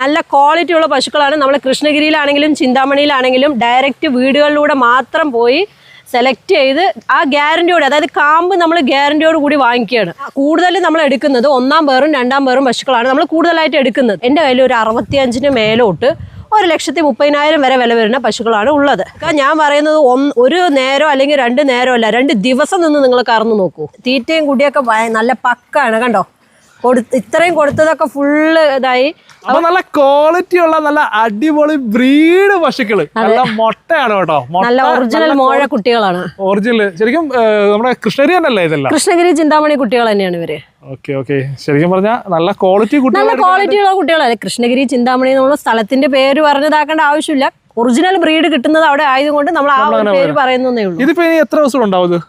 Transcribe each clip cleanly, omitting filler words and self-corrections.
നല്ല ക്വാളിറ്റി ഉള്ള പശുക്കളാണ്. നമ്മൾ കൃഷ്ണഗിരിയിലാണെങ്കിലും ചിന്താമണിയിലാണെങ്കിലും ഡയറക്റ്റ് വീടുകളിലൂടെ മാത്രം പോയി സെലക്ട് ചെയ്ത് ആ ഗ്യാരണ്ടിയോട്, അതായത് കാമ്പ് നമ്മൾ ഗ്യാരണ്ടിയോട് കൂടി വാങ്ങിക്കുകയാണ്. കൂടുതലും നമ്മൾ എടുക്കുന്നത് 1-ാം പേറും 2-ാം പേറും പശുക്കളാണ് നമ്മൾ കൂടുതലായിട്ട് എടുക്കുന്നത്. എൻ്റെ കയ്യിൽ ഒരു 65-ന് മേലോട്ട് 1,30,000 വരെ വില വരുന്ന പശുക്കളാണ് ഉള്ളത്. ഞാൻ പറയുന്നത് ഒരു നേരം അല്ലെങ്കിൽ 2 നേരം അല്ല, 2 ദിവസം നിന്ന് നിങ്ങൾ കറന്നു നോക്കൂ. തീറ്റയും കുടിയൊക്കെ നല്ല പക്കാണ്. കണ്ടോ, ഇത്രയും കൊടുത്തതൊക്കെ ഫുള്ള് ഇതായി. അപ്പൊ നല്ല ക്വാളിറ്റി ഉള്ള നല്ല അടിപൊളി ബ്രീഡ് പശുക്കള്, നല്ല മൊട്ടയാണ് കേട്ടോ. നല്ല ഒറിജിനൽ മോഴ കുട്ടികളാണ്. ഒറിജിനൽ ശരിക്കും നമ്മുടെ കൃഷ്ണഗിരി തന്നെയല്ലേ ഇതെല്ലാം? കൃഷ്ണഗിരി ചിന്താമണി കുട്ടികൾ തന്നെയാണ് ഇവര്. ഓക്കെ ഓക്കെ, ശരിക്കും പറഞ്ഞാൽ നല്ല ക്വാളിറ്റി നല്ല ക്വാളിറ്റി ഉള്ള കുട്ടികളല്ലേ. കൃഷ്ണഗിരി ചിന്താമണി എന്നുള്ള സ്ഥലത്തിന്റെ പേര് പറഞ്ഞതാക്കേണ്ട ആവശ്യമില്ല. ഒറിജിനൽ ബ്രീഡ് കിട്ടുന്നത് അവിടെ ആയതുകൊണ്ട് നമ്മൾ ആ ഒരു പേര് പറയുന്നേ ഉള്ളൂ. ഇതിപ്പോ ഇനി എത്ര ദിവസം ഉണ്ടാവും?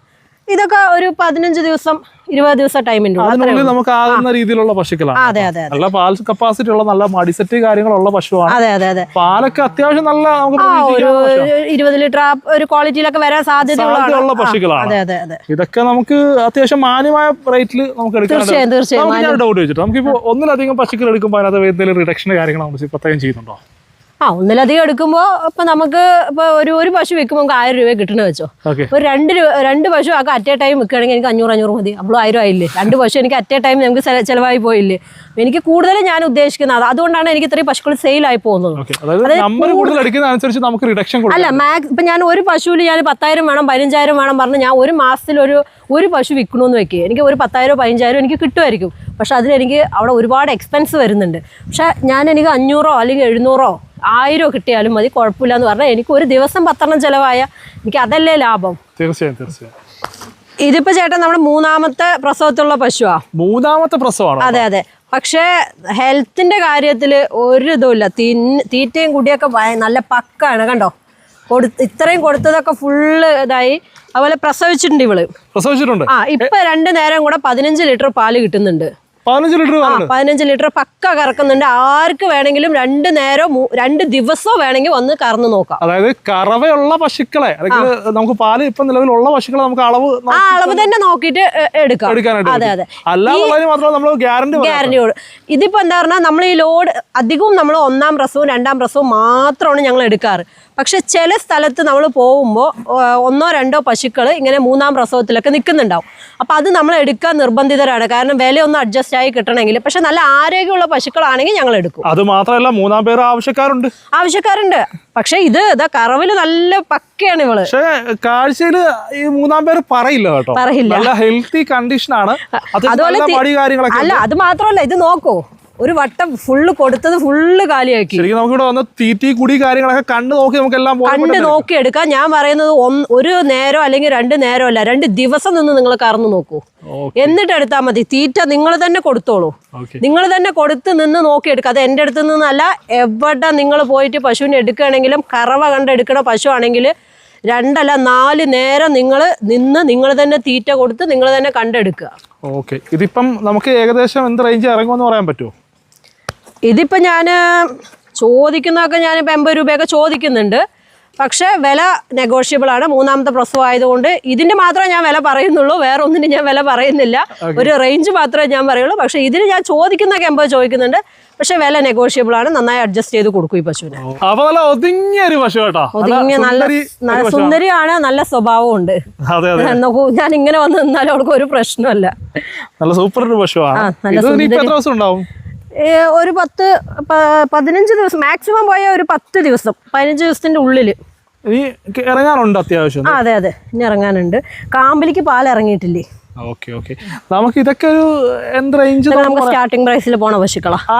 ഇതൊക്കെ ഒരു 15 ദിവസം 20 ദിവസം ടൈമിന്റെ നമുക്ക് ആകുന്ന രീതിയിലുള്ള പശുക്കളാണ്. അതെ അതെ, നല്ല പാൽ കപ്പാസിറ്റി ഉള്ള നല്ല മടിസെറ്റ് കാര്യങ്ങളുള്ള പശുവാണ്. അതെ അതെ അതെ. പാലൊക്കെ അത്യാവശ്യം നല്ല ഒരു 20 ലിറ്റർ ഒരു ക്വാളിറ്റിയിലൊക്കെ വരാൻ സാധ്യതയുള്ള പശുക്കളാണ്. അതെ അതെ അതെ. ഇതൊക്കെ നമുക്ക് അത്യാവശ്യം മാന്യമായ റേറ്റിൽ നമുക്ക് എടുക്കാം. തീർച്ചയായും ഡൗട്ട് ചോദിച്ചിട്ട് നമുക്കിപ്പോ ഒന്നിലധികം പശുക്കൾ എടുക്കുമ്പോൾ അതിനകത്ത് എന്തെങ്കിലും റിഡക്ഷൻ കാര്യങ്ങൾ നമ്മൾ പ്രത്യേകം ചെയ്യുന്നുണ്ടോ? ഒന്നിലധികം എടുക്കുമ്പോൾ ഇപ്പൊ നമുക്ക് ഇപ്പൊ ഒരു പശു വെക്കുമ്പോൾ നമുക്ക് 1000 രൂപ കിട്ടണ വെച്ചോ. ഒരു രണ്ട് പശു ഒക്കെ അറ്റ് എ ടൈം വെക്കുകയാണെങ്കിൽ എനിക്ക് 500 മതി. അപ്പോൾ 1000 ആയില്ലേ. 2 പശു എനിക്ക് അറ്റ് എ ടൈം നമുക്ക് ചിലവായി പോയില്ലേ. എനിക്ക് കൂടുതലും ഞാൻ ഉദ്ദേശിക്കുന്നത് അതുകൊണ്ടാണ് എനിക്ക് ഇത്രയും പശുക്കൾ സെയിലായി പോകുന്നത്. അല്ല ഇപ്പൊ ഞാൻ ഒരു പശുവിൽ ഞാൻ 10,000 വേണം 15,000 വേണം പറഞ്ഞ് ഞാൻ ഒരു മാസത്തിൽ ഒരു പശു വിൽക്കണമെന്ന് വെക്കുക, എനിക്ക് ഒരു 10,000 15,000 എനിക്ക് കിട്ടുമായിരിക്കും. പക്ഷെ അതിനെനിക്ക് അവിടെ ഒരുപാട് എക്സ്പെൻസ് വരുന്നുണ്ട്. പക്ഷെ എനിക്ക് 500 അല്ലെങ്കിൽ 700 1000 കിട്ടിയാലും മതി, കുഴപ്പമില്ല എന്ന് പറഞ്ഞാൽ എനിക്ക് ഒരു ദിവസം 10 ചിലവായ എനിക്ക് അതല്ലേ ലാഭം. തീർച്ചയായും തീർച്ചയായും. ഇതിപ്പോ ചേട്ടൻ നമ്മുടെ 3ാമത്തെ പ്രസവത്തിലുള്ള പശുവാ. 3ാമത്തെ പ്രസവമാണ്? അതെ അതെ. പക്ഷേ ഹെൽത്തിന്റെ കാര്യത്തിൽ ഒരു ഇതുമില്ല. തീറ്റയും കുടിയൊക്കെ നല്ല പക്കാണ്. കണ്ടോ, ഇത്രയും കൊടുത്തതൊക്കെ ഫുള്ള് ഇതായി. അതുപോലെ പ്രസവിച്ചിട്ടുണ്ട് ഇവള്. പ്രസവിച്ചിട്ടുണ്ട്. ഇപ്പൊ 2 നേരം കൂടെ 15 ലിറ്റർ പാല് കിട്ടുന്നുണ്ട്. 15 ലിറ്റർ പക്ക കറക്കുന്നുണ്ട്. ആർക്ക് വേണമെങ്കിലും 2 നേരം 2 ദിവസവും വേണമെങ്കിൽ വന്ന് കറന്നു നോക്കാം. അതായത് കറവയുള്ള പശുക്കളെ നമുക്ക് പാല് ഇപ്പൊ നിലവിലുള്ള പശുക്കളെ നമുക്ക് അളവ് തന്നെ നോക്കിയിട്ട് എടുക്കാം. അതെ അതെ. ഗ്യാരണ്ടിയോട് ഇതിപ്പോ എന്താ പറഞ്ഞാൽ നമ്മൾ ഈ ലോഡ് അധികവും നമ്മൾ 1-ാം പ്രസവവും 2-ാം പ്രസവവും മാത്രമാണ് ഞങ്ങൾ എടുക്കാറ്. പക്ഷെ ചില സ്ഥലത്ത് നമ്മൾ പോകുമ്പോൾ 1-2 പശുക്കൾ ഇങ്ങനെ 3-ാം പ്രസവത്തിലൊക്കെ നിൽക്കുന്നുണ്ടാവും. അപ്പം അത് നമ്മൾ എടുക്കാൻ നിർബന്ധിതരാണ്. കാരണം വിലയൊന്നും അഡ്ജസ്റ്റ് ആയി കിട്ടണമെങ്കിൽ. പക്ഷെ നല്ല ആരോഗ്യമുള്ള പശുക്കളാണെങ്കിൽ ഞങ്ങൾ എടുക്കും. അത് മാത്രമല്ല 3-ാം പേര് ആവശ്യക്കാരുണ്ട്. പക്ഷെ ഇതാ കറവില് നല്ല പക്കയാണ് ഇവള്. പക്ഷെ കാഴ്ചയില് ഈ 3-ാം പേര് പറയില്ല കേട്ടോ. നല്ല ഹെൽത്തി കണ്ടീഷൻ ആണ്. അല്ല അത് മാത്രമല്ല, ഇത് നോക്കൂ, ഒരു വട്ടം ഫുള്ള് കൊടുത്തത് ഫുള്ള് കാലിയാക്കി. നമുക്കിവിടെ വന്ന് തീറ്റി കുടി കാര്യങ്ങളൊക്കെ കണ്ടു നോക്കി എടുക്കാം. ഞാൻ പറയുന്നത് ഒരു നേരം അല്ലെങ്കിൽ 2 നേരം അല്ല, 2 ദിവസം നിന്ന് നിങ്ങൾ കറന്നു നോക്കൂ. എന്നിട്ട് എടുത്താൽ മതി. തീറ്റ നിങ്ങൾ തന്നെ കൊടുത്തോളൂ. നിങ്ങൾ തന്നെ കൊടുത്ത് നിന്ന് നോക്കിയെടുക്കുക. അത് എൻ്റെ അടുത്ത് നിന്നല്ല, എവിടെ നിങ്ങൾ പോയിട്ട് പശുവിനെ എടുക്കുകയാണെങ്കിലും കറവ കണ്ടെടുക്കണ പശു ആണെങ്കിൽ 2 അല്ല 4 നേരം നിങ്ങൾ തന്നെ തീറ്റ കൊടുത്ത് നിങ്ങൾ തന്നെ കണ്ടെടുക്കുക. ഓക്കെ. ഇതിപ്പം നമുക്ക് ഏകദേശം എന്ത് റേഞ്ച് ഇറങ്ങുമെന്ന് പറയാൻ പറ്റുമോ? ഇതിപ്പോ ഞാൻ ചോദിക്കുന്നതൊക്കെ ഞാനിപ്പോൾ 80 രൂപയൊക്കെ ചോദിക്കുന്നുണ്ട്. പക്ഷേ വില നെഗോഷ്യബിൾ ആണ്. 3-ാമത്തെ പ്രസവം ആയതുകൊണ്ട് ഇതിന്റെ മാത്രമേ ഞാൻ വില പറയുന്നുള്ളൂ. വേറെ ഒന്നിനും ഞാൻ വില പറയുന്നില്ല. ഒരു റേഞ്ച് മാത്രമേ ഞാൻ പറയുള്ളൂ. പക്ഷെ ഇതിന് ഞാൻ ചോദിക്കുന്നതൊക്കെ 80 ചോദിക്കുന്നുണ്ട്. പക്ഷെ വില നെഗോഷ്യബിൾ ആണ്. നന്നായി അഡ്ജസ്റ്റ് ചെയ്ത് കൊടുക്കും ഈ പശുവിനെ. നല്ല സുന്ദരിയാണ്, നല്ല സ്വഭാവം ഉണ്ട്. ഞാൻ ഇങ്ങനെ വന്ന് നിന്നാലും അവൾക്ക് ഒരു പ്രശ്നമല്ല. നല്ല സൂപ്പർ പശുവാണ്. ഒരു 15 ദിവസം മാക്സിമം പോയ ഒരു 10 ദിവസം 15 ദിവസത്തിന്റെ ഉള്ളില് ഇറങ്ങാനുണ്ട് അത്യാവശ്യം. അതെ അതെ, ഇനി ഇറങ്ങാനുണ്ട്. കാമ്പിലേക്ക് പാൽ ഇറങ്ങിയിട്ടില്ലേ. നമുക്ക് ഇതൊക്കെ ഒരു എന്ത് റേഞ്ച്? നമുക്ക് സ്റ്റാർട്ടിംഗ് പ്രൈസിൽ പോണ പശുക്കളാ. ആ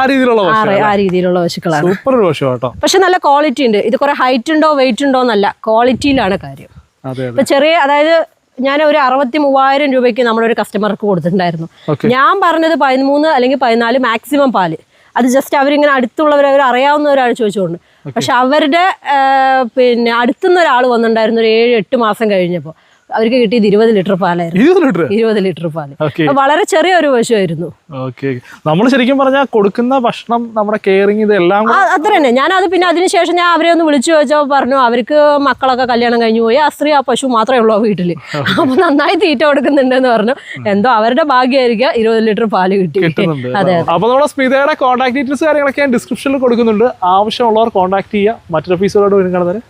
രീതിയിലുള്ള പശുക്കളാണ്. സൂപ്പർ പശു കേട്ടോ. പക്ഷെ നല്ല ക്വാളിറ്റി ഉണ്ട്. ഇത് കുറെ ഹൈറ്റ് ഉണ്ടോ വെയിറ്റ് ഉണ്ടോ എന്നല്ല, ക്വാളിറ്റിയിലാണ് കാര്യം. ഇപ്പൊ ചെറിയ, അതായത് ഞാൻ ഒരു 63,000 രൂപയ്ക്ക് നമ്മളൊരു കസ്റ്റമർക്ക് കൊടുത്തിട്ടുണ്ടായിരുന്നു. ഞാൻ പറഞ്ഞത് 13 അല്ലെങ്കിൽ 14 മാക്സിമം പാല്. അത് ജസ്റ്റ് അവരിങ്ങനെ അടുത്തുള്ളവർ അറിയാവുന്നവരാണ് ചോദിച്ചുകൊണ്ട്. പക്ഷെ അവരുടെ അടുത്തുനിന്ന് ഒരാൾ വന്നിട്ടുണ്ടായിരുന്നു ഒരു 7-8 മാസം കഴിഞ്ഞപ്പോൾ. അവർക്ക് കിട്ടിയത് 20 ലിറ്റർ പാലായിരുന്നു. 20 ലിറ്റർ 20 ലിറ്റർ പാല്. ഓക്കെ വളരെ ചെറിയൊരു പശുവായിരുന്നു. ഓക്കെ. നമ്മൾ ശരിക്കും പറഞ്ഞാൽ കൊടുക്കുന്ന ഭക്ഷണം, നമ്മുടെ കെയറിങ്, ഇതെല്ലാം അത്ര തന്നെ. ഞാനത് പിന്നെ അതിനുശേഷം ഞാൻ അവരെ ഒന്ന് വിളിച്ചു ചോദിച്ചാൽ പറഞ്ഞു അവർക്ക് മക്കളൊക്കെ കല്യാണം കഴിഞ്ഞു പോയി, ആ സ്ത്രീ ആ പശു മാത്രമേ ഉള്ളൂ ആ വീട്ടിൽ. അപ്പൊ നന്നായി തീറ്റ കൊടുക്കുന്നുണ്ടെന്ന് പറഞ്ഞു. എന്തോ അവരുടെ ഭാഗ്യമായിരിക്കും 20 ലിറ്റർ പാല് കിട്ടി. കിട്ടുന്നുണ്ട്. അതെ. അപ്പൊ നമ്മുടെ സ്മിതയുടെ കോൺടാക്ട് ഡീറ്റെയിൽസ് കാര്യങ്ങളൊക്കെ ഞാൻ ഡിസ്ക്രിപ്ഷനിൽ കൊടുക്കുന്നുണ്ട്. ആവശ്യമുള്ളവർ കോൺടാക്ട് ചെയ്യുക. മറ്റൊരു എപ്പിസോഡോട് വരും കാണുന്നത്.